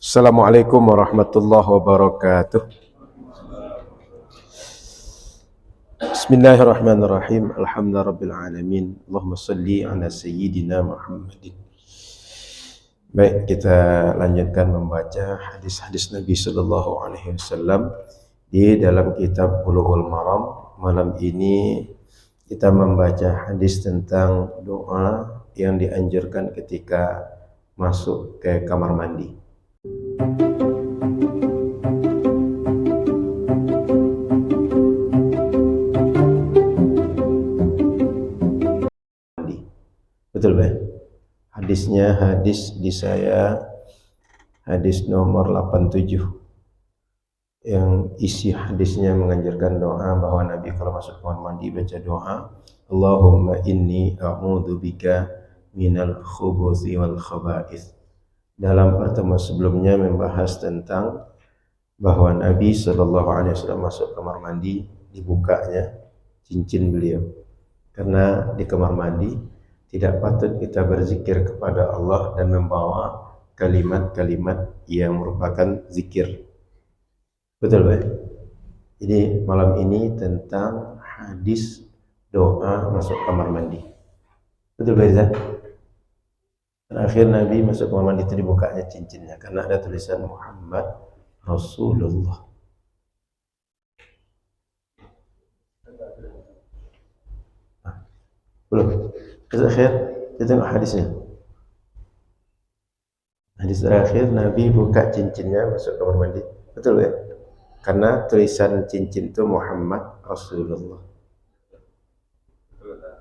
Assalamualaikum warahmatullahi wabarakatuh. Bismillahirrahmanirrahim. Alhamdulillahirabbil alamin. Allahumma shalli ala sayyidina Muhammadin. Baik, kita lanjutkan membaca hadis-hadis Nabi sallallahu alaihi wasallam di dalam kitab Bulughul Maram. Malam ini kita membaca hadis tentang doa yang dianjurkan ketika masuk ke kamar mandi. Betul, Pak? Hadisnya hadis di saya hadis nomor 87 yang isi hadisnya menganjurkan doa bahwa Nabi kalau masuk kamar mandi baca doa Allahumma inni a'udzubika minal khubuthi wal khaba'ith. Dalam pertemuan sebelumnya membahas tentang bahwa Nabi Shallallahu Alaihi Wasallam masuk kamar mandi dibukanya cincin beliau, karena di kamar mandi tidak patut kita berzikir kepada Allah dan membawa kalimat-kalimat yang merupakan zikir. Betul, Pak? Jadi malam ini tentang hadis doa masuk kamar mandi. Betul, Pak Iza? Terakhir Nabi masuk kamar mandi itu dibukanya cincinnya karena ada tulisan Muhammad Rasulullah. Belum. Terakhir kita tengok hadisnya. Hadis terakhir Nabi buka cincinnya masuk kamar mandi. Betul ya? Karena tulisan cincin itu Muhammad Rasulullah.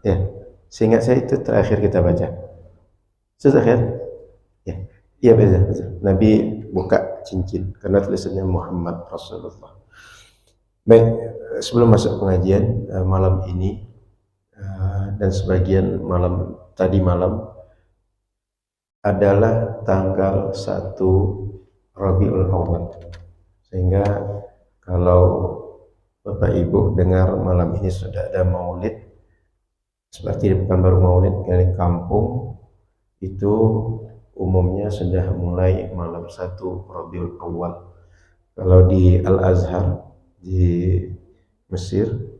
Ya, seingat saya itu terakhir kita baca. Itu terakhir? Ya, iya betul. Nabi buka cincin karena tulisannya Muhammad Rasulullah. Baik, sebelum masuk pengajian malam ini dan sebagian tadi malam adalah tanggal 1 Rabiul Awal, sehingga kalau Bapak Ibu dengar malam ini sudah ada maulid seperti di Pekanbaru Maulid keliling kampung, itu umumnya sudah mulai malam 1 Rabiul Awal. Kalau di Al-Azhar di Mesir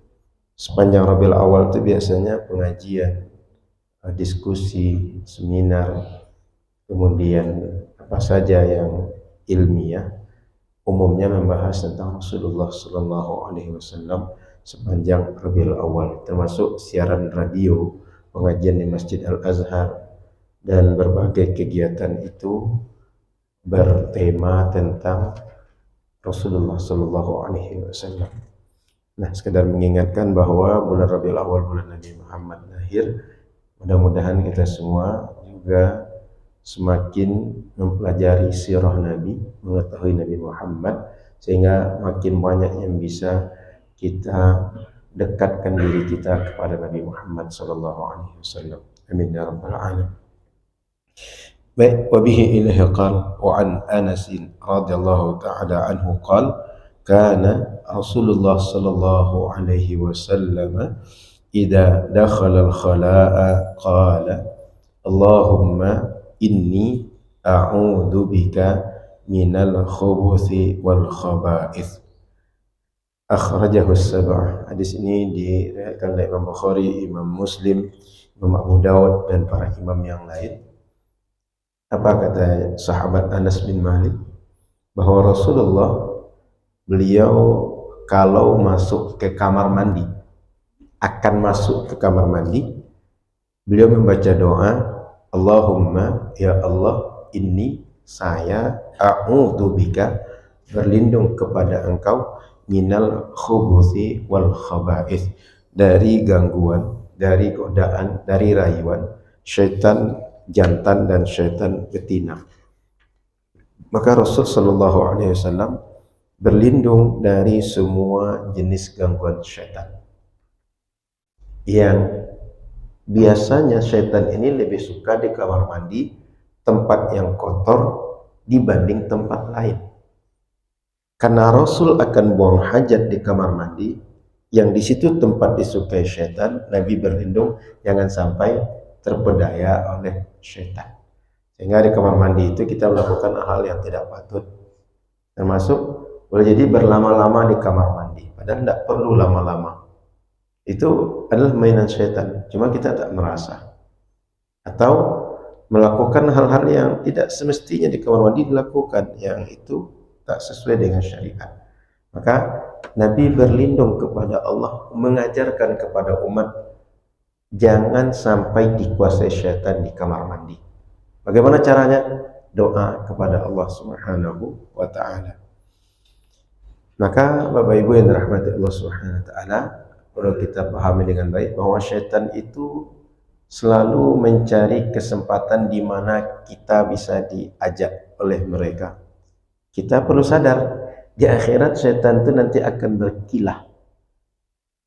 sepanjang Rabiul Awal itu biasanya pengajian, diskusi, seminar, kemudian apa saja yang ilmiah, umumnya membahas tentang Rasulullah Sallallahu Alaihi Wasallam sepanjang Rabiul Awal, termasuk siaran radio, pengajian di Masjid Al-Azhar, dan berbagai kegiatan itu bertema tentang Rasulullah Sallallahu Alaihi Wasallam. Nah, sekedar mengingatkan bahwa bulan Rabiul Awal bulan Nabi Muhammad lahir. Mudah-mudahan kita semua juga semakin mempelajari sirah Nabi, mengetahui Nabi Muhammad, sehingga makin banyak yang bisa kita dekatkan diri kita kepada Nabi Muhammad sallallahu alaihi wasallam. Amin ya rabbal alamin. Baik, wa bihi ilahi qala wa an Anas radhiyallahu ta'ala anhu qala kana Rasulullah sallallahu alaihi wasallam idza dakhala al-khala'a qala Allahumma inni a'udzu bika minal khubuthi wal khaba'ith. Akhrajahu as-sab'ah. Hadis ini diriwayatkan oleh Imam Bukhari, Imam Muslim, Imam Abu Dawud dan para imam yang lain. Apa kata sahabat Anas bin Malik? Bahwa Rasulullah, beliau kalau masuk ke kamar mandi, akan masuk ke kamar mandi, beliau membaca doa, Allahumma, ya Allah, inni, saya, a'udzubika, berlindung kepada engkau, minal khubuthi wal khaba'ith, dari gangguan, dari godaan, dari rayuan syaitan jantan dan syaitan betina. Maka Rasul sallallahu alaihi wasallam berlindung dari semua jenis gangguan syaitan. Yang biasanya syaitan ini lebih suka di kamar mandi, tempat yang kotor, dibanding tempat lain. Karena Rasul akan buang hajat di kamar mandi, yang di situ tempat disukai syaitan, Nabi berlindung jangan sampai terpedaya oleh syaitan. Sehingga di kamar mandi itu kita melakukan hal yang tidak patut. Termasuk boleh jadi berlama-lama di kamar mandi. Padahal tidak perlu lama-lama. Itu adalah mainan syaitan. Cuma kita tak merasa. Atau melakukan hal-hal yang tidak semestinya di kamar mandi dilakukan. Yang itu tak sesuai dengan syariat. Maka Nabi berlindung kepada Allah, mengajarkan kepada umat, jangan sampai dikuasai syaitan di kamar mandi. Bagaimana caranya? Doa kepada Allah Subhanahu wa ta'ala. Maka Bapak Ibu yang dirahmati Allah Subhanahu wa ta'ala, perlu kita pahami dengan baik bahwa syaitan itu selalu mencari kesempatan di mana kita bisa diajak oleh mereka. Kita perlu sadar, di akhirat syaitan itu nanti akan berkilah.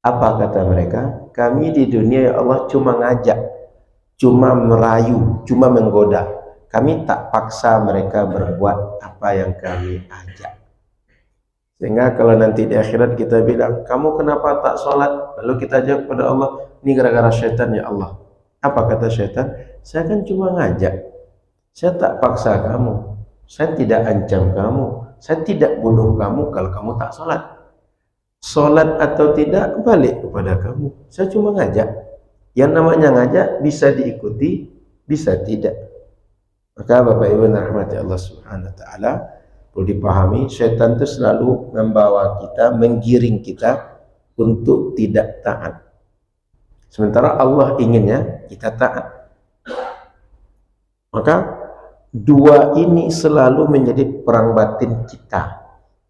Apa kata mereka? Kami di dunia ya Allah cuma ngajak, cuma merayu, cuma menggoda. Kami tak paksa mereka berbuat apa yang kami ajak. Sehingga kalau nanti di akhirat kita bilang, kamu kenapa tak sholat? Lalu kita jawab kepada Allah, ini gara-gara syaitan ya Allah. Apa kata syaitan? Saya kan cuma ngajak. Saya tak paksa kamu. Saya tidak ancam kamu. Saya tidak bunuh kamu kalau kamu tak sholat. Sholat atau tidak balik kepada kamu. Saya cuma ngajak. Yang namanya ngajak bisa diikuti, bisa tidak. Maka Bapak Ibu rahmati Allah Subhanahu wa ta'ala, perlu dipahami, syaitan itu selalu membawa kita, menggiring kita untuk tidak taat. Sementara Allah inginnya kita taat. Maka dua ini selalu menjadi perang batin kita.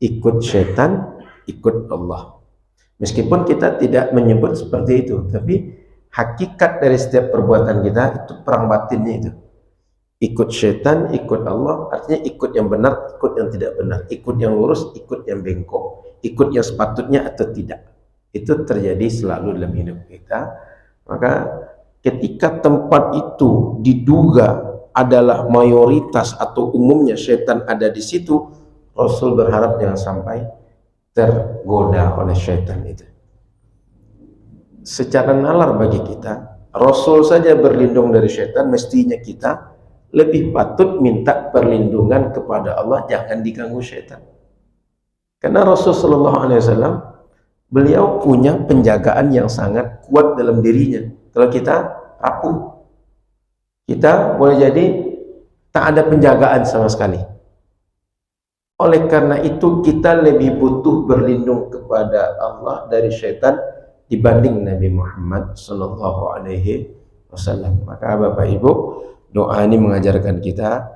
Ikut syaitan, ikut Allah. Meskipun kita tidak menyebut seperti itu, tapi hakikat dari setiap perbuatan kita itu perang batinnya itu. Ikut syaitan, ikut Allah, artinya ikut yang benar, ikut yang tidak benar, ikut yang lurus, ikut yang bengkok, ikut yang sepatutnya atau tidak. Itu terjadi selalu dalam hidup kita. Maka ketika tempat itu diduga adalah mayoritas atau umumnya syaitan ada di situ, Rasul berharap jangan sampai tergoda oleh syaitan itu. Secara nalar bagi kita, Rasul saja berlindung dari syaitan, mestinya kita lebih patut minta perlindungan kepada Allah, jangan diganggu syaitan. Karena Rasulullah SAW, beliau punya penjagaan yang sangat kuat dalam dirinya. Kalau kita rapuh, kita boleh jadi tak ada penjagaan sama sekali. Oleh karena itu kita lebih butuh berlindung kepada Allah dari syaitan dibanding Nabi Muhammad SAW. Maka Bapak Ibu, doa ini mengajarkan kita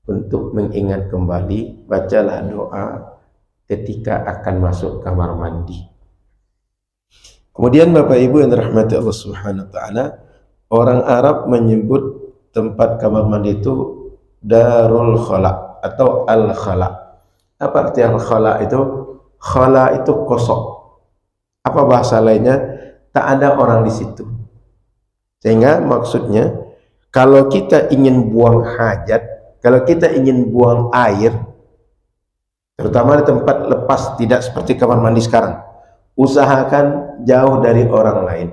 untuk mengingat kembali, bacalah doa ketika akan masuk kamar mandi. Kemudian Bapak Ibu yang dirahmati Allah Subhanahu wa ta'ala, orang Arab menyebut tempat kamar mandi itu darul khala atau al khala. Apa arti al khala itu? Khala itu kosong. Apa bahasa lainnya? Tak ada orang di situ. Sehingga maksudnya, kalau kita ingin buang hajat, kalau kita ingin buang air, terutama di tempat lepas, tidak seperti kamar mandi sekarang, usahakan jauh dari orang lain.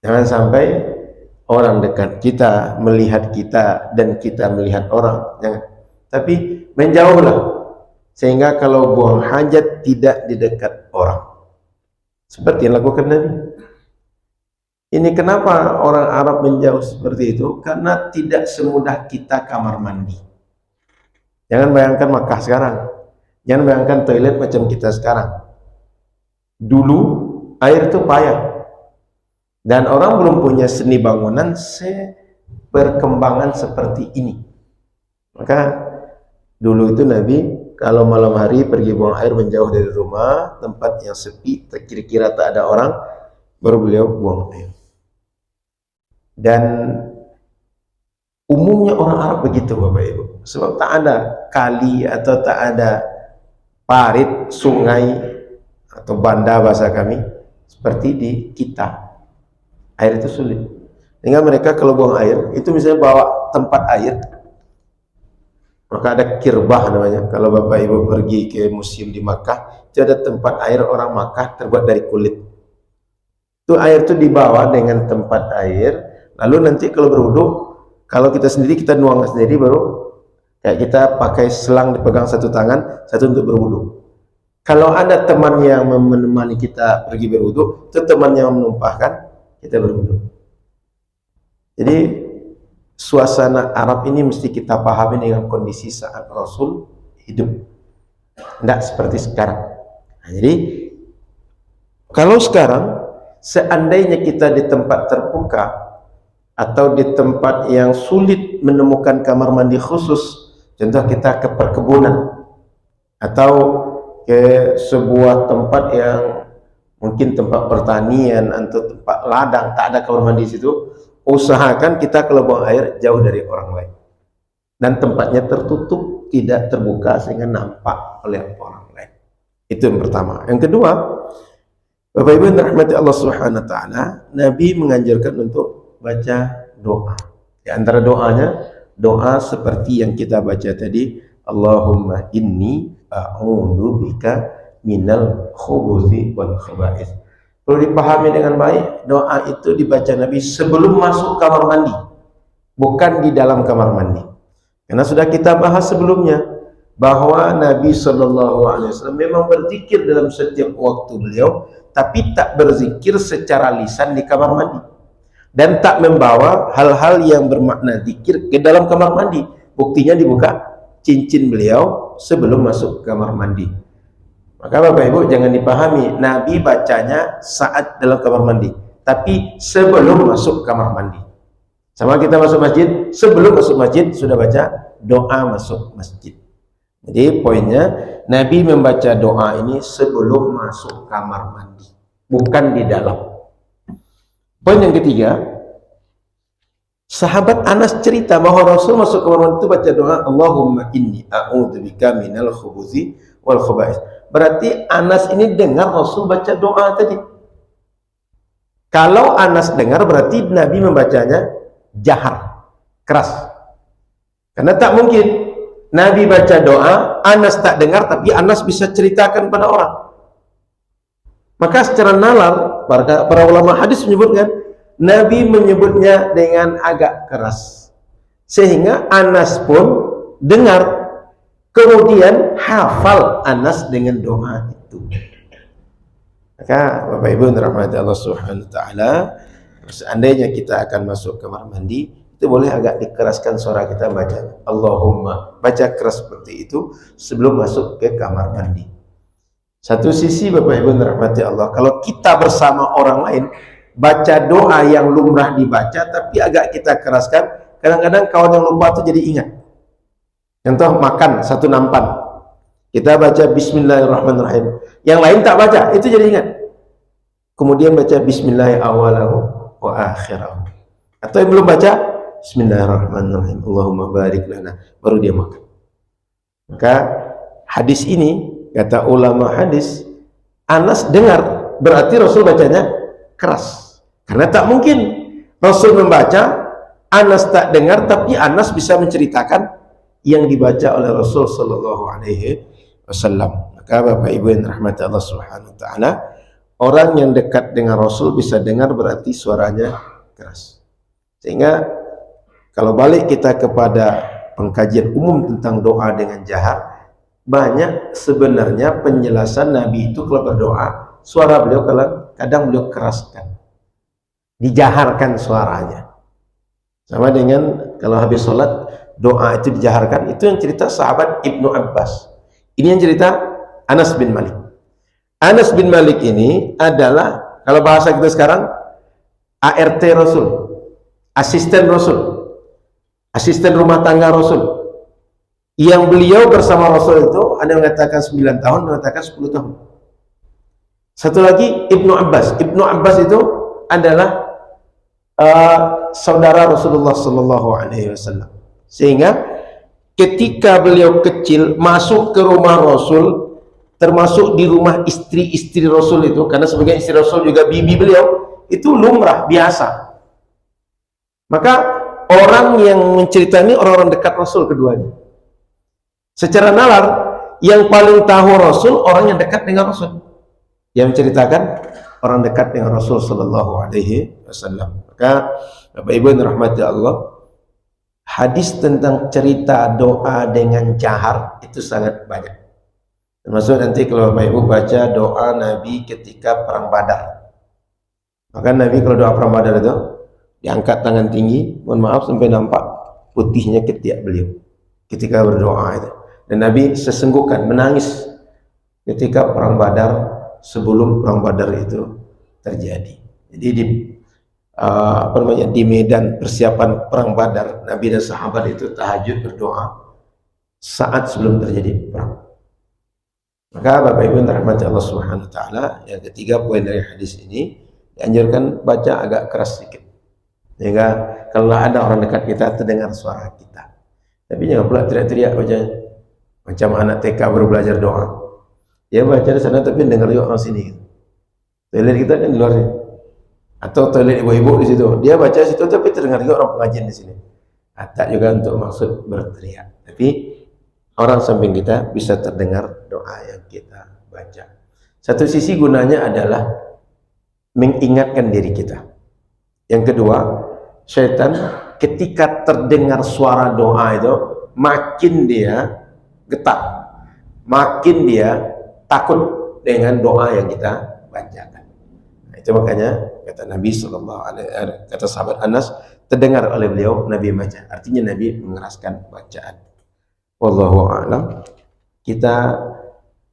Jangan sampai orang dekat kita melihat kita dan kita melihat orang. Jangan. Tapi menjauhlah, sehingga kalau buang hajat tidak di dekat orang. Seperti yang lakukan Nabi. Ini kenapa orang Arab menjauh seperti itu? Karena tidak semudah kita kamar mandi. Jangan bayangkan Makkah sekarang. Jangan bayangkan toilet macam kita sekarang. Dulu air itu payah. Dan orang belum punya seni bangunan seperkembangan seperti ini. Maka dulu itu Nabi kalau malam hari pergi buang air menjauh dari rumah, tempat yang sepi, kira-kira tak ada orang, baru beliau buang air. Dan umumnya orang Arab begitu Bapak Ibu, sebab tak ada kali atau tak ada parit, sungai atau banda bahasa kami seperti di kita. Air itu sulit, sehingga mereka kalau buang air itu misalnya bawa tempat air, maka ada kirbah namanya. Kalau Bapak Ibu pergi ke museum di Makkah, itu ada tempat air orang Makkah terbuat dari kulit. Itu air itu dibawa dengan tempat air. Lalu nanti kalau berwudu, Kalau kita sendiri, kita nuang sendiri, baru kayak kita pakai selang dipegang satu tangan, satu untuk berwudu. Kalau ada teman yang menemani kita pergi berwudu, itu teman yang menumpahkan, kita berwudu. Jadi suasana Arab ini mesti kita pahami dengan kondisi saat Rasul hidup, tidak seperti sekarang. Nah, jadi kalau sekarang seandainya kita di tempat terbuka atau di tempat yang sulit menemukan kamar mandi khusus, contoh kita ke perkebunan atau ke sebuah tempat yang mungkin tempat pertanian atau tempat ladang, tak ada kamar mandi situ, usahakan kita kalau buang air jauh dari orang lain dan tempatnya tertutup, tidak terbuka sehingga nampak oleh orang lain. Itu yang pertama. Yang kedua, Bapak Ibu yang dirahmati Allah Subhanahu wa taala, Nabi menganjurkan untuk baca doa. Di antara doanya, doa seperti yang kita baca tadi, Allahumma inni a'udzu bika minal khubuthi wal khaba'ith. Perlu dipahami dengan baik, doa itu dibaca Nabi sebelum masuk kamar mandi, bukan di dalam kamar mandi. Karena sudah kita bahas sebelumnya bahwa Nabi SAW memang berzikir dalam setiap waktu beliau, tapi tak berzikir secara lisan di kamar mandi dan tak membawa hal-hal yang bermakna zikir ke dalam kamar mandi. Buktinya dibuka cincin beliau sebelum masuk kamar mandi. Maka Bapak Ibu jangan dipahami Nabi bacanya saat dalam kamar mandi, tapi sebelum masuk kamar mandi. Sama kita masuk masjid, sebelum masuk masjid sudah baca doa masuk masjid. Jadi poinnya, Nabi membaca doa ini sebelum masuk kamar mandi, bukan di dalam. Poin yang ketiga, sahabat Anas cerita bahwa Rasul masuk kamar mandi itu baca doa Allahumma inni a'udzubika minal khubuthi wal khaba'ith. Berarti Anas ini dengar Rasul baca doa tadi. Kalau Anas dengar, berarti Nabi membacanya jahar, keras. Karena tak mungkin Nabi baca doa, Anas tak dengar, tapi Anas bisa ceritakan pada orang. Maka secara nalar, para ulama hadis menyebutkan, Nabi menyebutnya dengan agak keras, sehingga Anas pun dengar. Kemudian hafal Anas dengan doa itu. Maka Bapak Ibu dirahmati Allah Subhanahu wa taala, seandainya kita akan masuk kamar mandi, itu boleh agak dikeraskan suara kita baca Allahumma, baca keras seperti itu sebelum masuk ke kamar mandi. Satu sisi Bapak Ibu dirahmati Allah, kalau kita bersama orang lain baca doa yang lumrah dibaca tapi agak kita keraskan, kadang-kadang kawan yang lupa itu jadi ingat. Contoh makan satu nampan, kita baca Bismillahirrahmanirrahim, yang lain tak baca, itu jadi ingat. Kemudian baca Bismillahirrahmanirrahim wa akhirahu, atau yang belum baca Bismillahirrahmanirrahim Allahumma barik lana, baru dia makan. Maka hadis ini, kata ulama hadis, Anas dengar, berarti Rasul bacanya keras. Karena tak mungkin Rasul membaca, Anas tak dengar, tapi Anas bisa menceritakan yang dibaca oleh Rasul sallallahu alaihi wasallam. Maka Bapak Ibu yang rahmati Allah Subhanahu wa taala, orang yang dekat dengan Rasul bisa dengar, berarti suaranya keras. Sehingga kalau balik kita kepada pengkajian umum tentang doa dengan jahar, banyak sebenarnya penjelasan Nabi itu kalau berdoa, suara beliau kadang beliau keraskan, dijaharkan suaranya. Sama dengan kalau habis sholat doa itu dijaharkan, itu yang cerita sahabat Ibnu Abbas. Ini yang cerita Anas bin Malik. Anas bin Malik ini adalah, kalau bahasa kita sekarang, ART Rasul, asisten Rasul, asisten rumah tangga Rasul. Yang beliau bersama Rasul itu ada yang mengatakan 9 tahun, mengatakan 10 tahun. Satu lagi Ibnu Abbas. Ibnu Abbas itu adalah saudara Rasulullah sallallahu alaihi wasallam. Sehingga ketika beliau kecil masuk ke rumah Rasul, termasuk di rumah istri-istri Rasul itu, karena sebagai istri Rasul juga bibi beliau, itu lumrah biasa. Maka orang yang menceritakan ini orang-orang dekat Rasul keduanya. Secara nalar, yang paling tahu Rasul orang yang dekat dengan Rasul. Yang menceritakan orang dekat dengan Rasul sallallahu alaihi wasallam. Maka Bapak Ibu yang dirahmati Allah, hadis tentang cerita doa dengan jahar itu sangat banyak. Termasuk nanti kalau Bapak Ibu baca doa Nabi ketika perang Badar. Maka Nabi kalau doa perang Badar itu diangkat tangan tinggi, mohon maaf sampai nampak putihnya ketiak beliau ketika berdoa itu. Dan Nabi sesenggukan menangis ketika perang Badar, sebelum perang Badar itu terjadi. Jadi di medan persiapan perang Badar, Nabi dan sahabat itu tahajud berdoa saat sebelum terjadi perang. Maka Bapak Ibu yang dirahmati Allah Subhanahu wa taala, yang ketiga poin dari hadis ini dianjurkan baca agak keras sedikit. Sehingga kalau ada orang dekat kita terdengar suara kita. Tapi jangan pula teriak-teriak bacanya. Macam anak TK baru belajar doa. Dia baca di sana tapi dengar juga orang sini. Toilet kita kan di luarnya. Atau toilet ibu-ibu di situ. Dia baca di situ tapi terdengar juga orang pengajian di sini. Tak juga untuk maksud berteriak. Tapi orang samping kita bisa terdengar doa yang kita baca. Satu sisi gunanya adalah mengingatkan diri kita. Yang kedua, syaitan ketika terdengar suara doa itu makin dia getar, makin dia takut dengan doa yang kita bacakan. Nah, itu makanya kata Nabi kata sahabat Anas, terdengar oleh beliau Nabi baca. Artinya Nabi mengeraskan bacaan. Wallahu a'lam. Kita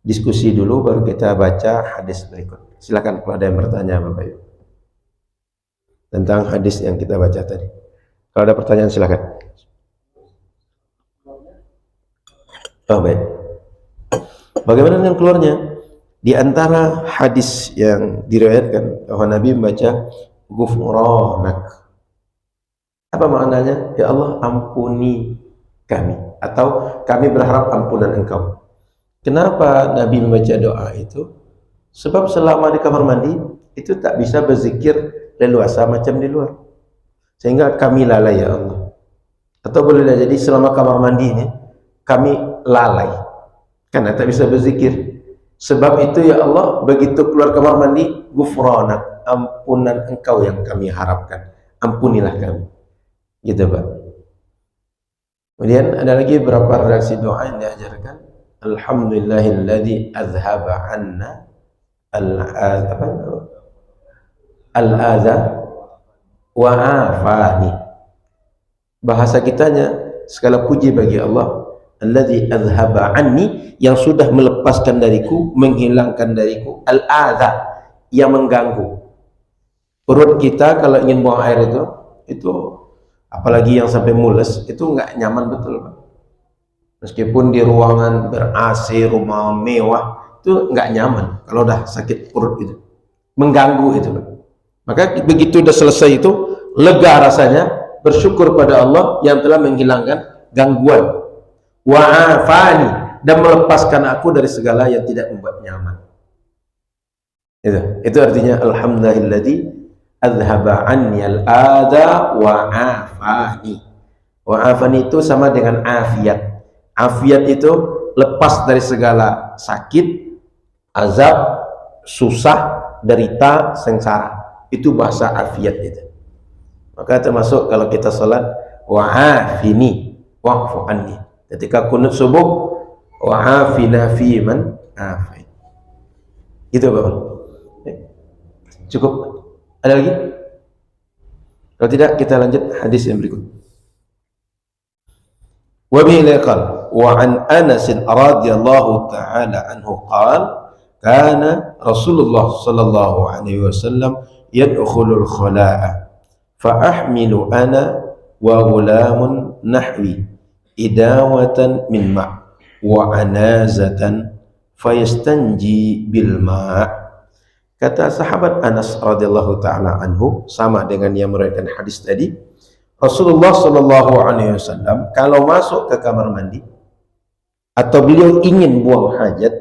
diskusi dulu baru kita baca hadis berikut. Silakan kalau ada yang bertanya Bapak Ibu tentang hadis yang kita baca tadi. Kalau ada pertanyaan silakan. Oh baik. Bagaimana dengan keluarnya? Di antara hadis yang diriwayatkan bahwa Nabi membaca ghufranak. Apa maknanya? Ya Allah ampuni kami, atau kami berharap ampunan Engkau. Kenapa Nabi membaca doa itu? Sebab selama di kamar mandi itu tak bisa berzikir leluasa macam di luar. Sehingga kami lalai ya Allah. Atau boleh jadi selama kamar mandi ini kami lalai karena tak bisa berzikir. Sebab itu ya Allah, begitu keluar kamar mandi, ghufranak, ampunan Engkau yang kami harapkan. Ampunilah kami. Gitu Pak. Kemudian ada lagi beberapa redaksi doa yang diajarkan. Alhamdulillahilladzi azhaba anna al-adha wa afani. Bahasa kitanya, segala puji bagi Allah, alladzi azhaba anni, yang sudah melepaskan dariku, menghilangkan dariku, al-adha, yang mengganggu. Perut kita kalau ingin buang air itu apalagi yang sampai mules, itu enggak nyaman betul Pak. Meskipun di ruangan ber-AC, rumah mewah, itu enggak nyaman kalau udah sakit perut itu, mengganggu itu Pak. Maka begitu udah selesai itu, lega rasanya, bersyukur pada Allah yang telah menghilangkan gangguan, wa'afani, dan melepaskan aku dari segala yang tidak membuat nyaman. Itu artinya alhamdulillahilladzi azhaba anni al-adha wa'afani. Wa'afani itu sama dengan afiat. Afiat itu lepas dari segala sakit, azab, susah, derita, sengsara. Itu bahasa afiat itu. Maka termasuk kalau kita salat, wa'afini wa'fu anni. Ketika kunut subuh, wa'afina fi man afait. Itu Bapak. Cukup. Ada lagi? Kalau tidak kita lanjut hadis yang berikut. Wa bihi qala wa an Anas radhiyallahu ta'ala anhu qala kana Rasulullah sallallahu alaihi wasallam yadkhulul khala'a fa ahmilu ana wa ghulamun nahwi idawatan min ma' wa anazatan fayastanji bil ma'. Kata sahabat Anas radhiyallahu ta'ala anhu, sama dengan yang meriwayatkan hadis tadi, Rasulullah sallallahu alaihi wasallam kalau masuk ke kamar mandi atau beliau ingin buang hajat,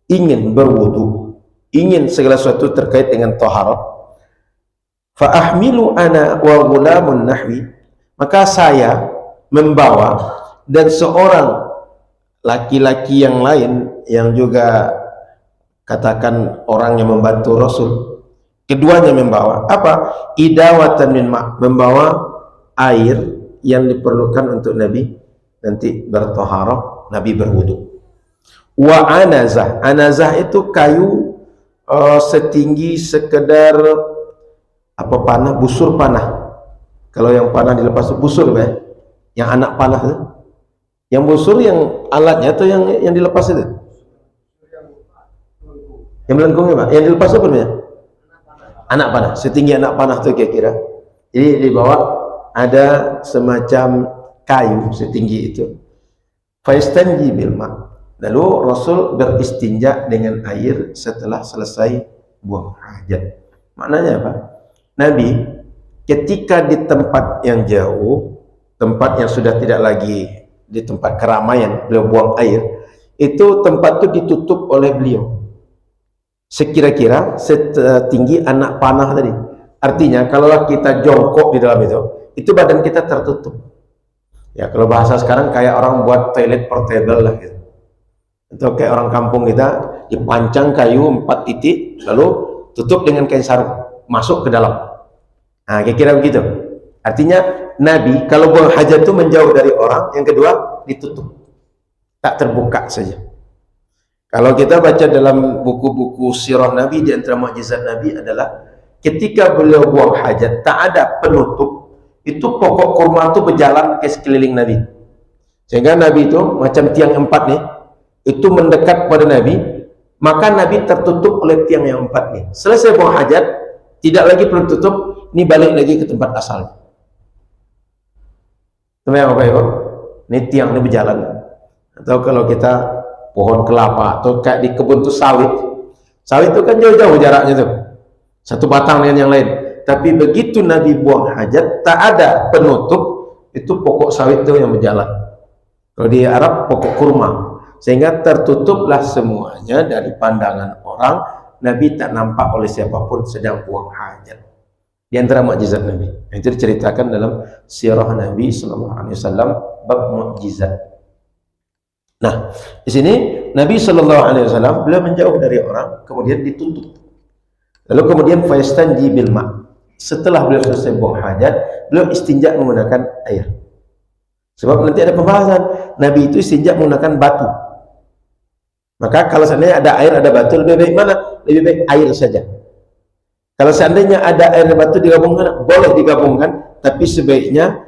ingin berwudu, ingin segala sesuatu terkait dengan taharah, fa ahmilu ana wa ghulamun nahwi, maka saya membawa dan seorang laki-laki yang lain yang juga katakan orang yang membantu Rasul, keduanya membawa apa? Idawatan min ma', membawa air yang diperlukan untuk Nabi nanti bertaharah, Nabi berwudu. Wa anazah, anazah itu kayu setinggi sekedar apa panah, busur panah. Kalau yang panah dilepas itu busur, yang anak panah itu. Yang busur yang alatnya atau yang dilepas itu? Yang melengkungnya, Pak. Yang dilepas itu apa namanya? Anak panah, setinggi anak panah itu kira-kira. Jadi di bawah ada semacam kayu setinggi itu. Faistanji bil ma'. Lalu Rasul beristinja dengan air setelah selesai buang hajat. Maknanya apa? Nabi ketika di tempat yang jauh, tempat yang sudah tidak lagi di tempat keramaian, beliau buang air, itu tempat itu ditutup oleh beliau. Sekira-kira setinggi anak panah tadi. Artinya kalau kita jongkok di dalam itu badan kita tertutup. Ya kalau bahasa sekarang kayak orang buat toilet portable lah gitu. Atau kayak orang kampung kita dipancang kayu 4 titik lalu tutup dengan kain sarung, masuk ke dalam. Nah, kira-kira begitu. Artinya Nabi kalau buang hajat itu menjauh dari orang, yang kedua ditutup. Tak terbuka saja. Kalau kita baca dalam buku-buku sirah Nabi, di antara mukjizat Nabi adalah ketika beliau buang hajat tak ada penutup, itu pokok kurma itu berjalan ke sekeliling Nabi. Sehingga Nabi itu macam tiang 4 nih, itu mendekat pada Nabi, maka Nabi tertutup oleh tiang yang 4 nih. Selesai buang hajat, tidak lagi perlu tutup, ini balik lagi ke tempat asalnya. Teman-teman Bapak Ibu, ini tiang ini berjalan. Atau kalau kita pohon kelapa atau kayak di kebun itu sawit itu kan jauh-jauh jaraknya tuh, satu batang dengan yang lain. Tapi begitu Nabi buang hajat, tak ada penutup, itu pokok sawit itu yang berjalan. Kalau di Arab pokok kurma, sehingga tertutuplah semuanya dari pandangan orang. Nabi tak nampak oleh siapapun sedang buang hajat. Di antara mukjizat Nabi itu diceritakan dalam sirah Nabi sallallahu alaihi wasallam bab mukjizat. Nah, di sini Nabi sallallahu alaihi wasallam beliau menjauh dari orang, kemudian ditutup. Lalu kemudian faistanji bil ma'. Setelah beliau selesai buang hajat, beliau istinja menggunakan air. Sebab nanti ada pembahasan, Nabi itu istinja menggunakan batu. Maka kalau seandainya ada air, ada batu, lebih baik mana? Lebih baik air saja. Kalau seandainya ada air dan batu digabungkan, boleh digabungkan, tapi sebaiknya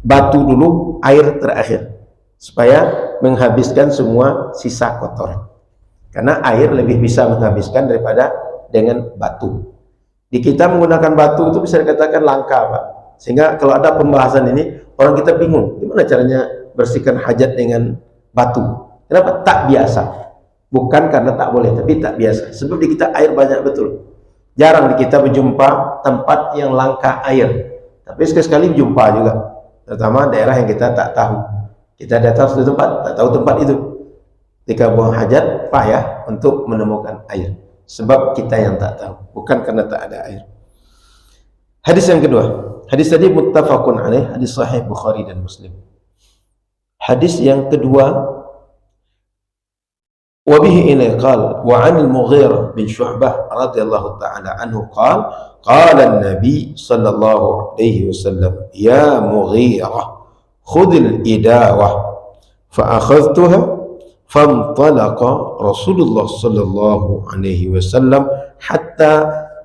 batu dulu, air terakhir, supaya menghabiskan semua sisa kotoran. Karena air lebih bisa menghabiskan daripada dengan batu. Di kita menggunakan batu itu bisa dikatakan langka, Pak. Sehingga kalau ada pembahasan ini, orang kita bingung, gimana caranya bersihkan hajat dengan batu? Kenapa? Tak biasa. Bukan karena tak boleh, tapi tak biasa. Sebab di kita air banyak betul. Jarang di kita berjumpa tempat yang langka air. Tapi sekali-sekali berjumpa juga. Terutama daerah yang kita tak tahu. Kita datang suatu tempat, tak tahu tempat itu. Ketika buang hajat, payah untuk menemukan air. Sebab kita yang tak tahu, bukan karena tak ada air. Hadis yang kedua. Hadis tadi muttafaqun alaih, hadis sahih Bukhari dan Muslim. Hadis yang kedua, wa bihi ilai qala wa 'anil Mughirah bin Syu'bah radhiyallahu ta'ala anhu qala an-nabi sallallahu alaihi wasallam ya Mughirah khudhil idawah fa akhadhtuha فانطلق رسول الله صلى الله عليه وسلم حتى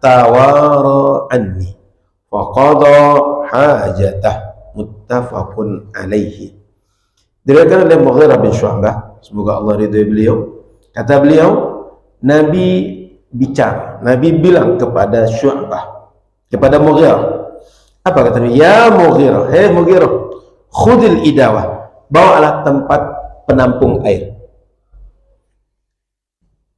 توارى عني فقضى حاجته متفق عليه. Diriwayatkan oleh Mughirah bin Syu'bah, semoga Allah ridhoi beliau. Kata beliau, Nabi bicara, Nabi bilang kepada Syu'bah, kepada Mughirah. Apa kata Nabi? Ya Mughirah, hei Mughirah, khudil idawah, bawalah tempat penampung air.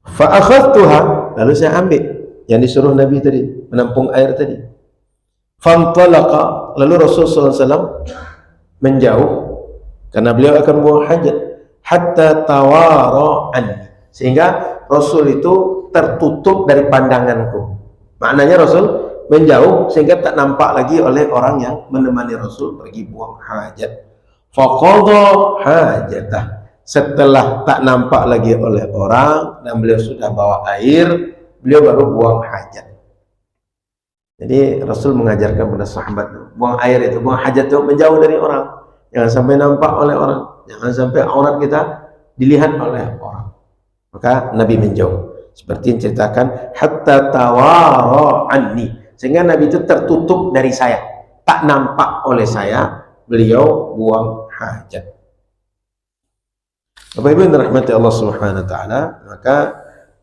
Fa'akhadtuha, lalu saya ambil yang disuruh Nabi tadi, menampung air tadi. Fantalaqa, lalu Rasulullah SAW menjauh karena beliau akan buang hajat. Hatta tawara anni, sehingga Rasul itu tertutup dari pandanganku. Maknanya Rasul menjauh sehingga tak nampak lagi oleh orang yang menemani Rasul pergi buang hajat. Faqadha hajatah, setelah tak nampak lagi oleh orang dan beliau sudah bawa air, beliau baru buang hajat. Jadi Rasul mengajarkan pada sahabat, buang air itu, buang hajat itu menjauh dari orang. Jangan sampai nampak oleh orang. Jangan sampai aurat kita dilihat oleh orang. Maka Nabi menjauh. Seperti yang ceritakan, hatta tawara anni. Sehingga Nabi itu tertutup dari saya. Tak nampak oleh saya, beliau buang hajat. Bapak Ibu yang dirahmati Allah Subhanahu wa taala, maka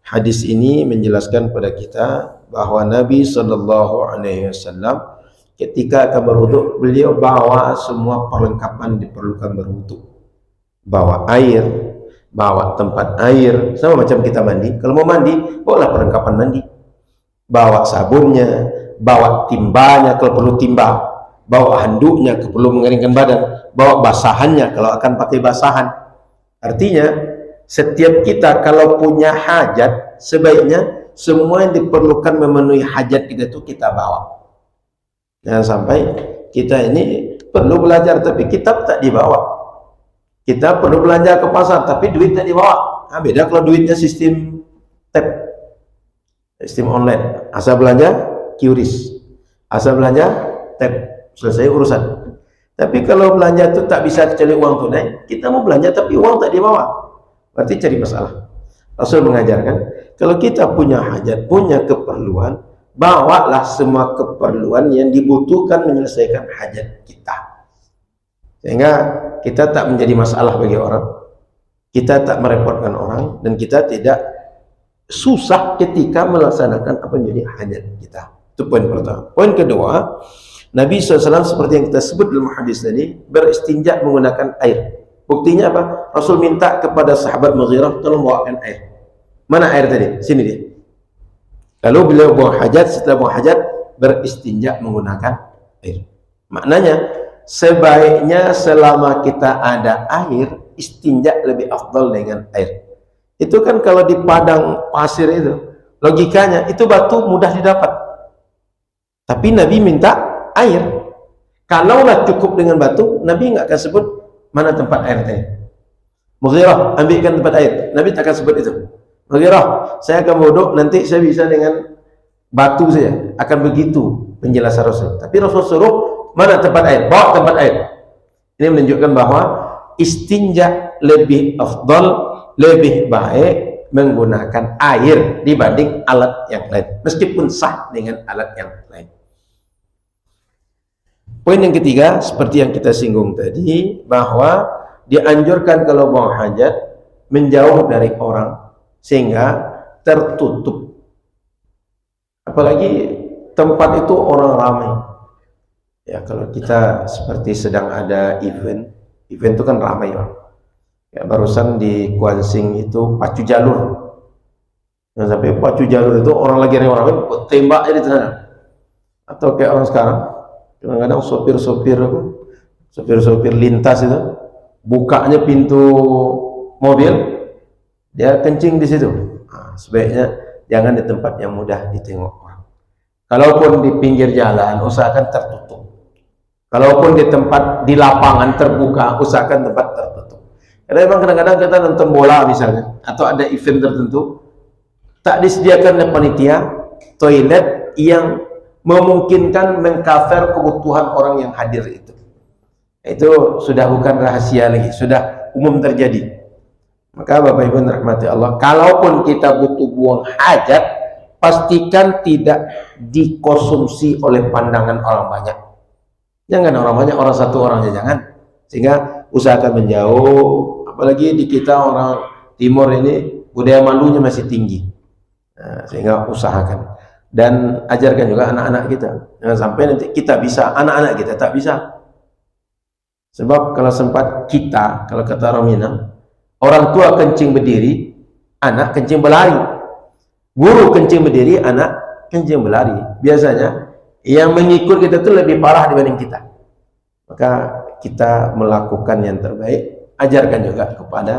hadis ini menjelaskan pada kita bahwa Nabi Shallallahu Alaihi Wasallam ketika akan berwudu, beliau bawa semua perlengkapan diperlukan berwudu. Bawa air, bawa tempat air, sama macam kita mandi. Kalau mau mandi, bawalah perlengkapan mandi. Bawa sabunnya, bawa timbanya kalau perlu timba, bawa handuknya kalau perlu mengeringkan badan, bawa basahannya kalau akan pakai basahan. Artinya, setiap kita kalau punya hajat, sebaiknya semua yang diperlukan memenuhi hajat kita itu kita bawa. Jangan sampai kita ini perlu belajar tapi kitab tak dibawa. Kita perlu belanja ke pasar tapi duit tak dibawa. Nah, beda kalau duitnya sistem tap, sistem online. Asal belanja QRIS, asal belanja tap, selesai urusan. Tapi kalau belanja itu tak bisa kecuali uang tunai, kita mau belanja tapi uang tak dibawa, berarti cari masalah. Rasul mengajarkan, kalau kita punya hajat, punya keperluan, bawalah semua keperluan yang dibutuhkan menyelesaikan hajat kita. Sehingga kita tak menjadi masalah bagi orang, kita tak merepotkan orang, dan kita tidak susah ketika melaksanakan apa yang menjadi hajat kita. Itu poin pertama. Poin kedua, Nabi SAW seperti yang kita sebut dalam hadis tadi, beristinja menggunakan air. Buktinya apa? Rasul minta kepada sahabat Mughirah, tolong bawakan air. Mana air tadi? Sini dia. Lalu beliau buang hajat, setelah buang hajat, beristinja menggunakan air. Maknanya, sebaiknya selama kita ada air, istinja lebih afdal dengan air. Itu kan kalau di padang pasir itu, logikanya itu batu mudah didapat. Tapi Nabi minta air. Kalaulah cukup dengan batu, Nabi nggak akan sebut mana tempat air tadi. Mughirah, ambilkan tempat air. Nabi tak akan sebut itu. Mughirah, saya akan wuduk, nanti saya bisa dengan batu saja. Akan begitu penjelasan Rasul. Tapi Rasul suruh mana tempat air, bawa tempat air. Ini menunjukkan bahwa istinja lebih afdal, lebih baik menggunakan air dibanding alat yang lain, meskipun sah dengan alat yang lain. Poin yang ketiga, seperti yang kita singgung tadi, bahwa dianjurkan kalau buang hajat menjauh dari orang sehingga tertutup. Apalagi tempat itu orang ramai. Ya, kalau kita seperti sedang ada event itu kan ramai, Bang. Ya, barusan di Kuansing itu pacu jalur. Dan sampai pacu jalur itu orang lagi ramai, tembak di sana. Atau kayak orang sekarang, kadang-kadang sopir-sopir lintas itu bukanya pintu mobil, dia kencing di situ. Nah, sebaiknya jangan di tempat yang mudah ditengok orang. Kalaupun di pinggir jalan, usahakan tertutup. Kalaupun di tempat di lapangan terbuka, usahakan tempat tertutup. Karena memang kadang-kadang kita nonton bola misalnya, atau ada event tertentu, tak disediakan oleh panitia toilet yang memungkinkan mengcover kebutuhan orang yang hadir itu. Itu sudah bukan rahasia lagi, sudah umum terjadi. Maka Bapak Ibu rahmati Allah, kalaupun kita butuh buang hajat, pastikan tidak dikonsumsi oleh pandangan orang banyak. Jangan orang banyak, orang satu orang aja jangan. Sehingga usahakan menjauh, apalagi di kita orang timur ini budaya malunya masih tinggi. Nah, sehingga usahakan. Dan ajarkan juga anak-anak kita, jangan sampai nanti kita bisa, anak-anak kita tak bisa. Sebab kalau sempat kita, kalau kata orang Minang, orang tua kencing berdiri, anak kencing berlari. Guru kencing berdiri, anak kencing berlari. Biasanya yang mengikut kita itu lebih parah dibanding kita. Maka kita melakukan yang terbaik, ajarkan juga kepada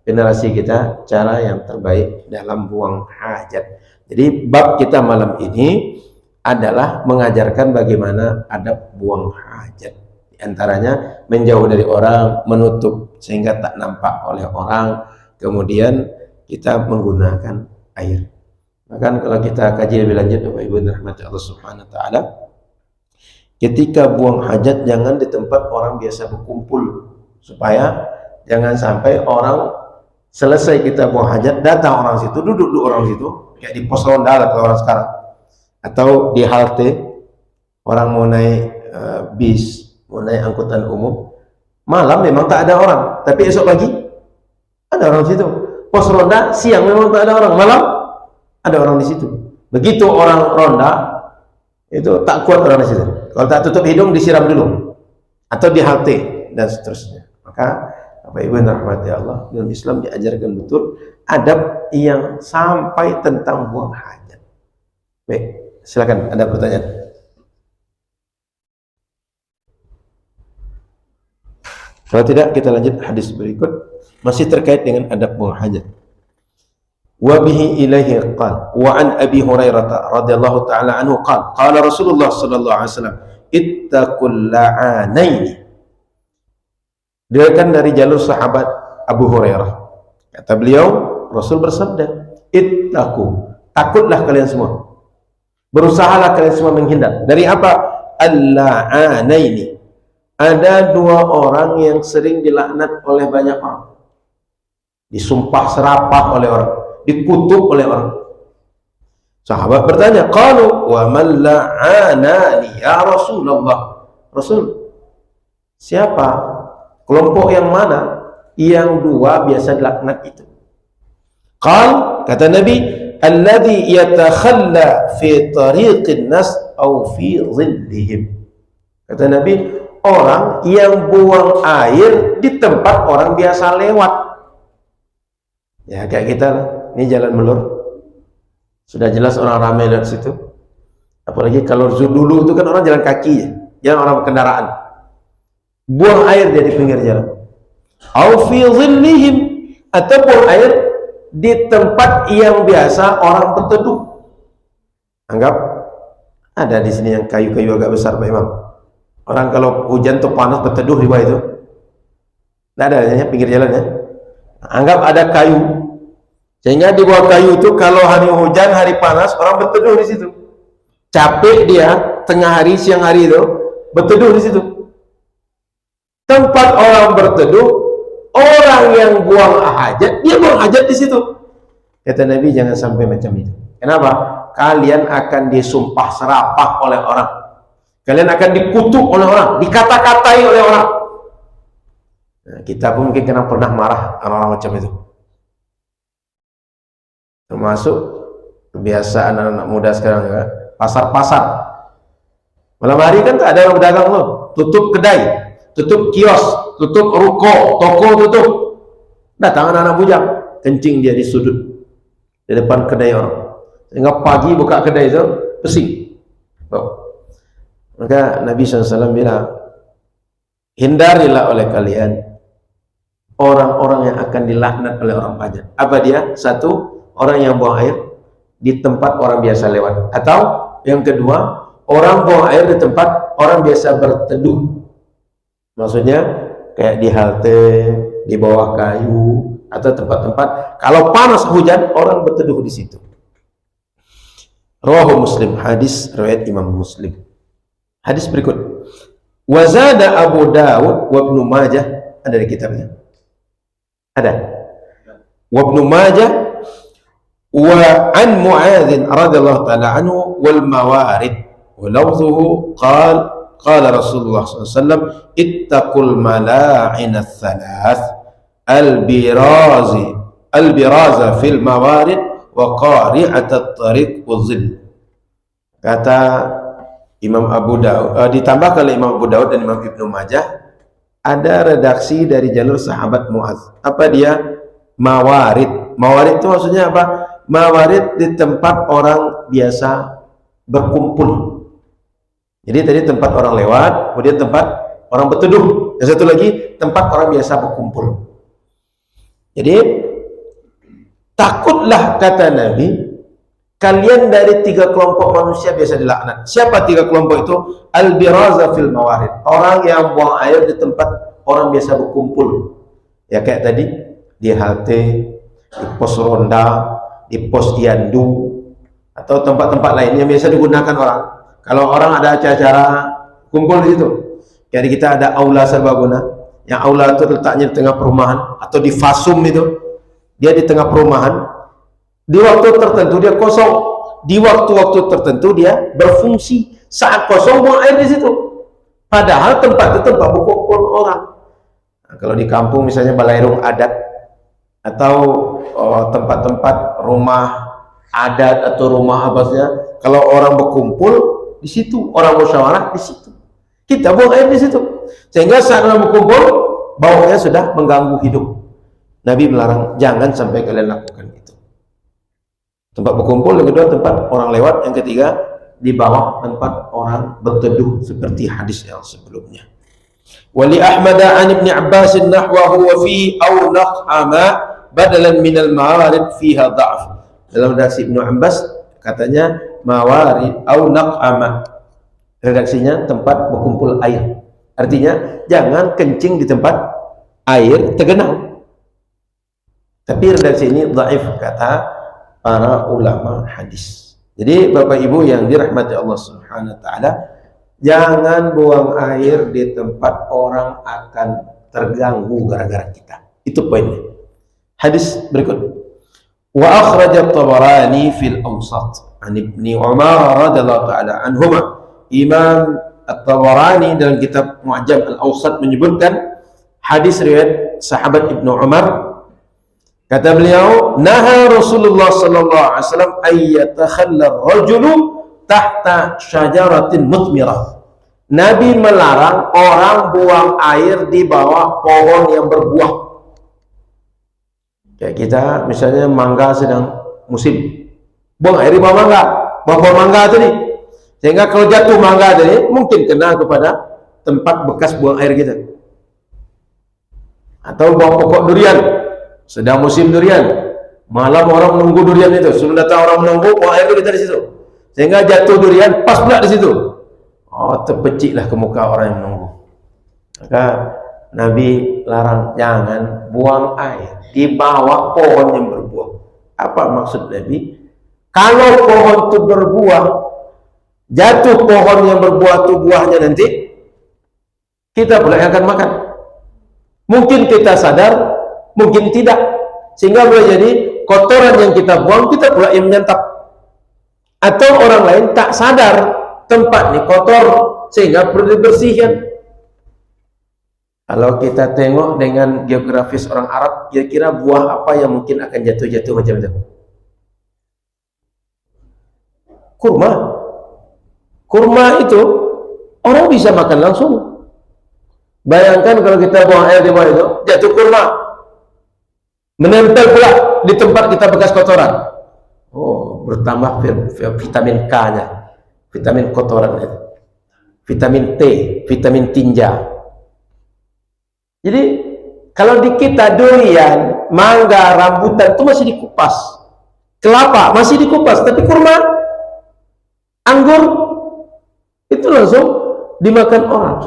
generasi kita cara yang terbaik dalam buang hajat. Jadi bab kita malam ini adalah mengajarkan bagaimana adab buang hajat. Di antaranya menjauh dari orang, menutup sehingga tak nampak oleh orang, kemudian kita menggunakan air. Bahkan kalau kita kaji lebih lanjut Bapak Ibu rahmati Allah Subhanahu wa taala, ketika buang hajat jangan di tempat orang biasa berkumpul, supaya jangan sampai orang selesai kita buang hajat datang orang situ, duduk orang situ, kayak di pos ronda atau orang sekarang, atau di halte orang mau naik bis, mau naik angkutan umum, malam memang tak ada orang, tapi esok pagi ada orang situ. Pos ronda siang memang tak ada orang, malam ada orang di situ. Begitu orang ronda itu tak kuat orang di situ. Kalau tak tutup hidung disiram dulu, atau di halte dan seterusnya. Maka Bapak Ibu yang dirahmati Allah, dalam Islam diajarkan betul adab yang sampai tentang buang hajat. Baik, silakan ada pertanyaan. Kalau tidak kita lanjut hadis berikut, masih terkait dengan adab buang hajat. Wa bihi ilaihi qala wa an Abi Hurairah radhiyallahu taala anhu qala Rasulullah sallallahu alaihi wasallam ittaqul la'anaini. Diriwayatkan dari jalur sahabat Abu Hurairah, kata beliau Rasul bersabda, ittaqu, takutlah kalian semua, berusahalah kalian semua menghindar dari apa? Al-la'anaini, ada dua orang yang sering dilaknat oleh banyak orang, disumpah serapah oleh orang, dikutuk oleh orang. Sahabat bertanya, qalu wa man la'anani ya Rasulullah. Rasul, siapa, kelompok yang mana yang dua biasa dilaknat itu? Qal, kata Nabi, alladhi yatakhalla fi tariqin nas aw fi dhillihim. Kata Nabi, orang yang buang air di tempat orang biasa lewat. Ya kayak kita lah, ini jalan melur, sudah jelas orang ramai lewat situ. Apalagi kalau dulu itu kan orang jalan kaki ya, jangan orang berkendaraan. Buang air dia di pinggir jalan. Au fi dhillihim, atau buang air di tempat yang biasa orang berteduh. Anggap ada di sini yang kayu-kayu agak besar Pak Imam. Orang kalau hujan tuh panas berteduh di bawah itu. Tidak ada ya, pinggir jalan ya. Anggap ada kayu, sehingga di bawah kayu itu kalau hari hujan, hari panas, orang berteduh di situ. Capek dia, tengah hari, siang hari itu berteduh di situ. Tempat orang berteduh, orang yang buang hajat, dia buang hajat di situ. Kata Nabi, jangan sampai macam itu. Kenapa? Kalian akan disumpah serapah oleh orang. Kalian akan dikutuk oleh orang, dikata-katai oleh orang. Nah, kita pun mungkin pernah marah orang-orang macam itu. Termasuk kebiasaan anak-anak muda sekarang ya, pasar-pasar. Malam hari kan tak ada orang berdagang loh, tutup kedai, tutup kios, tutup ruko, toko tutup. Datang anak-anak bujang, kencing dia di sudut, di depan kedai orang. Sehingga pagi buka kedai itu, pesing. Oh. Maka Nabi SAW bilang, hindarilah oleh kalian orang-orang yang akan dilaknat oleh orang hajat. Apa dia? Satu, orang yang buang air di tempat orang biasa lewat. Atau yang kedua, orang buang air di tempat orang biasa berteduh. Maksudnya kayak di halte, di bawah kayu, atau tempat-tempat kalau panas hujan orang berteduh di situ. Rawahu Muslim, hadis riwayat Imam Muslim. Hadis berikut, wazada Abu Dawud wa Ibnu Majah, ada di kitabnya. Ada. Wa Ibnu Majah wa an Mu'adz radhiyallahu ta'ala anhu wal mawarid wa lawzuhu qala Rasulullah SAW ittaqul mala'in ats-tsalath al-biraza fil mawarid wa qari'at at-tariq wa dhill. Kata Imam Abu Daud, ditambah oleh Imam Abu Daud dan Imam Ibnu Majah, ada redaksi dari jalur sahabat Mu'adz. Apa dia? Mawarid. Mawarid itu maksudnya apa? Mawarid di tempat orang biasa berkumpul. Jadi tadi tempat orang lewat, kemudian tempat orang berteduh, yang satu lagi tempat orang biasa berkumpul. Jadi takutlah, kata Nabi, kalian dari tiga kelompok manusia biasa dilaknat. Siapa tiga kelompok itu? Al-biraza fil mawarid, orang yang buang air di tempat orang biasa berkumpul. Ya kayak tadi di halte, di pos ronda, di pos yandu, atau tempat-tempat lain yang biasa digunakan orang. Kalau orang ada acara kumpul di situ. Jadi kita ada aula serbaguna. Yang aula itu letaknya di tengah perumahan atau di fasum itu. Dia di tengah perumahan. Di waktu tertentu dia kosong. Di waktu-waktu tertentu dia berfungsi. Saat kosong buang air di situ. Padahal tempat itu tempat berkumpul orang. Nah, kalau di kampung misalnya balairung adat atau tempat-tempat rumah adat atau rumah abasnya, kalau orang berkumpul di situ, orang musyawarah di situ, kita buang air di situ, sehingga saat orang berkumpul baunya sudah mengganggu hidup. Nabi melarang, jangan sampai kalian lakukan itu. Tempat berkumpul, yang kedua tempat orang lewat, yang ketiga di bawah tempat orang berteduh seperti hadis yang sebelumnya. Wali Ahmad an Ibn Abbas nahwahu wa fihi aw naqama badalan minal mawarid fiha dha'f. Dalam redaksi Ibnu Abbas katanya mawarid au naqama, redaksinya tempat berkumpul air, artinya jangan kencing di tempat air tergenang. Tapi redaksi ini dhaif kata para ulama hadis. Jadi Bapak Ibu yang dirahmati Allah Subhanahu wa taala, jangan buang air di tempat orang akan terganggu gara-gara kita. Itu poinnya. Hadis berikut. Wa akhraj at-Tabarani fil Awsat an Ibni Umar radhiyallahu ta'ala anhuma. Imam at-Tabarani dalam kitab Mu'jam al-Awsat menyebutkan hadis riwayat sahabat Ibnu Umar, kata beliau, naha Rasulullah sallallahu alaihi wasallam ayyatakhalla ar-rajulu tahta syajaratin mutmirah. Nabi melarang orang buang air di bawah pohon yang berbuah. Kayak kita misalnya mangga sedang musim, buang air di bawah mangga, bawah pohon mangga tadi, sehingga kalau jatuh mangga tadi mungkin kena kepada tempat bekas buang air kita. Atau bawah pokok durian, sedang musim durian, malam orang menunggu durian itu, sebelum datang orang menunggu, buang air itu kita di situ, sehingga jatuh durian pas pula di situ. Oh, terpeciklah ke muka orang yang menunggu. Maka Nabi larang, jangan buang air di bawah pohon yang berbuah. Apa maksud Nabi? Kalau pohon itu berbuah, jatuh pohon yang berbuah itu buahnya nanti, kita pula yang akan makan. Mungkin kita sadar, mungkin tidak, sehingga boleh jadi kotoran yang kita buang, kita pula yang menyantap. Atau orang lain tak sadar tempat ini kotor, sehingga perlu dibersihkan. Kalau kita tengok dengan geografis orang Arab, kira-kira buah apa yang mungkin akan jatuh-jatuh macam itu? Kurma. Kurma itu orang bisa makan langsung. Bayangkan kalau kita buang air di bawah itu, jatuh kurma, menempel pula di tempat kita bekas kotoran. Oh, bertambah vitamin K-nya, vitamin kotoran itu, vitamin T, vitamin tinja. Jadi kalau di kita durian, mangga, rambutan itu masih dikupas, kelapa masih dikupas, tapi kurma, anggur itu langsung dimakan orang.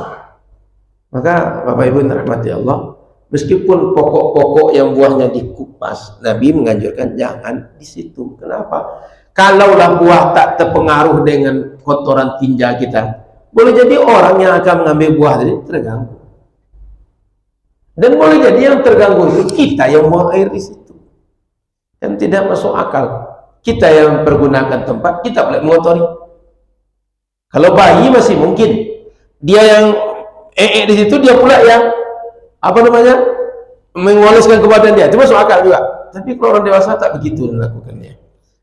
Maka Bapak Ibu yang dirahmati Allah, meskipun pokok-pokok yang buahnya dikupas, Nabi menganjurkan jangan di situ. Kenapa? Kalaulah buah tak terpengaruh dengan kotoran tinja kita, boleh jadi orang yang akan mengambil buah tadi terganggu. Dan boleh jadi yang terganggu itu kita yang buang air di situ, dan tidak masuk akal. Kita yang pergunakan tempat, kita boleh mengotori. Kalau bayi masih mungkin, dia yang di situ, dia pula yang mengoleskan ke badan dia, itu masuk akal juga. Tapi kalau orang dewasa tak begitu melakukannya.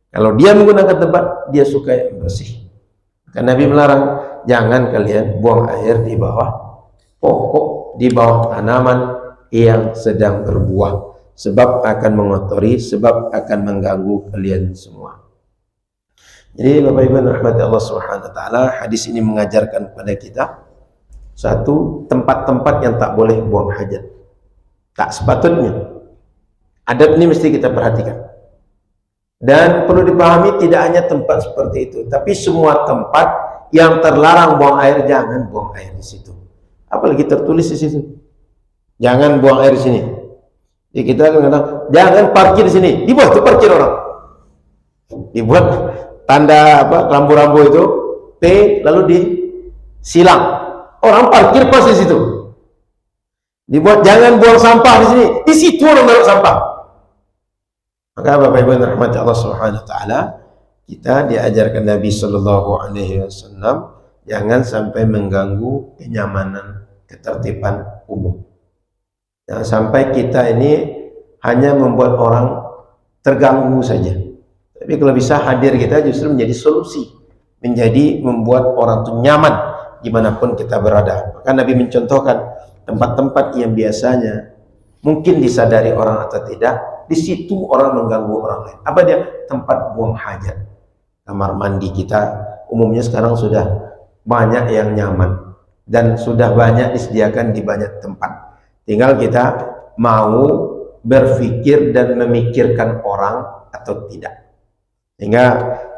Kalau dia menggunakan tempat, dia suka yang bersih. Karena Nabi melarang, jangan kalian buang air di bawah pokok, di bawah tanaman yang sedang berbuah, sebab akan mengotori, sebab akan mengganggu kalian semua. Jadi Bapak Ibu rahmati Allah Subhanahu wa taala, hadis ini mengajarkan kepada kita satu, tempat-tempat yang tak boleh buang hajat, tak sepatutnya. Adab ini mesti kita perhatikan. Dan perlu dipahami, tidak hanya tempat seperti itu, tapi semua tempat yang terlarang buang air, jangan buang air di situ. Apalagi tertulis di situ, jangan buang air di sini. Jadi kita kadang-kadang, jangan parkir di sini. Dibuat tuh parkir orang, dibuat tanda apa rambu-rambu itu P lalu disilang. Orang parkir pas di situ. Dibuat jangan buang sampah di sini. Di situ orang naruh sampah. Maka Bapak Ibu yang dirahmati Allah Subhanahu wa taala, kita diajarkan Nabi sallallahu alaihi wasallam jangan sampai mengganggu kenyamanan, ketertiban umum. Jangan sampai kita ini hanya membuat orang terganggu saja. Tapi kalau bisa hadir kita justru menjadi solusi, menjadi membuat orang itu nyaman dimanapun kita berada. Maka Nabi mencontohkan tempat-tempat yang biasanya mungkin disadari orang atau tidak, di situ orang mengganggu orang lain. Apa dia? Tempat buang hajat. Kamar mandi kita umumnya sekarang sudah banyak yang nyaman dan sudah banyak disediakan di banyak tempat. Tinggal kita mau berpikir dan memikirkan orang atau tidak. Sehingga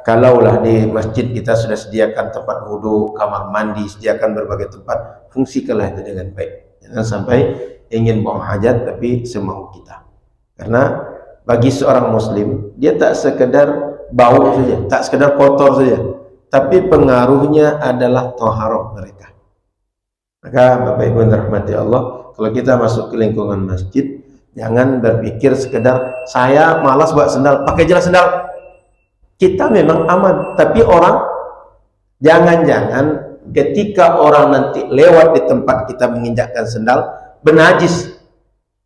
kalaulah di masjid kita sudah sediakan tempat wudhu, kamar mandi, sediakan berbagai tempat, fungsikanlah itu dengan baik. Jangan sampai ingin buang hajat tapi semau kita. Karena bagi seorang muslim, dia tak sekedar bau saja, tak sekedar kotor saja, tapi pengaruhnya adalah toharoh mereka. Maka Bapak Ibu yang dirahmati Allah, kalau kita masuk ke lingkungan masjid, jangan berpikir sekedar saya malas bawa sendal, pakai jelas sendal. Kita memang aman, tapi orang jangan-jangan ketika orang nanti lewat di tempat kita menginjakkan sendal bernajis,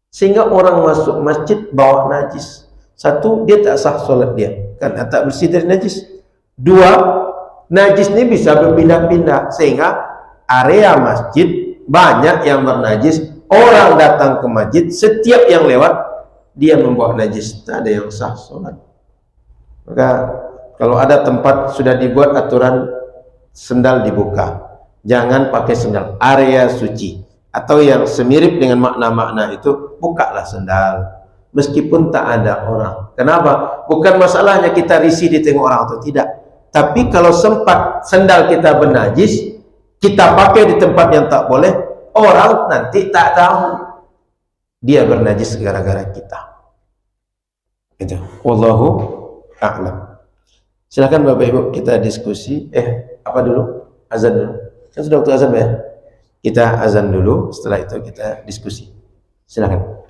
sehingga orang masuk masjid bawa najis. Satu, dia tak sah solat dia karena tak bersih dari najis. Dua, najis ini bisa berpindah-pindah sehingga area masjid banyak yang bernajis. Orang datang ke masjid, setiap yang lewat dia membawa najis, tak ada yang sah solat. Maka kalau ada tempat sudah dibuat aturan sendal dibuka, jangan pakai sendal, area suci atau yang semirip dengan makna-makna itu, bukalah sendal meskipun tak ada orang. Kenapa? Bukan masalahnya kita risih ditengok orang atau tidak, tapi kalau sempat sendal kita bernajis, kita pakai di tempat yang tak boleh, orang nanti tak tahu dia bernajis gara-gara kita. Itu wallahu a'lam. Silakan Bapak Ibu kita diskusi. Apa dulu? Azan dulu. Kan sudah waktu azan ya? Kita azan dulu, setelah itu kita diskusi. Silakan.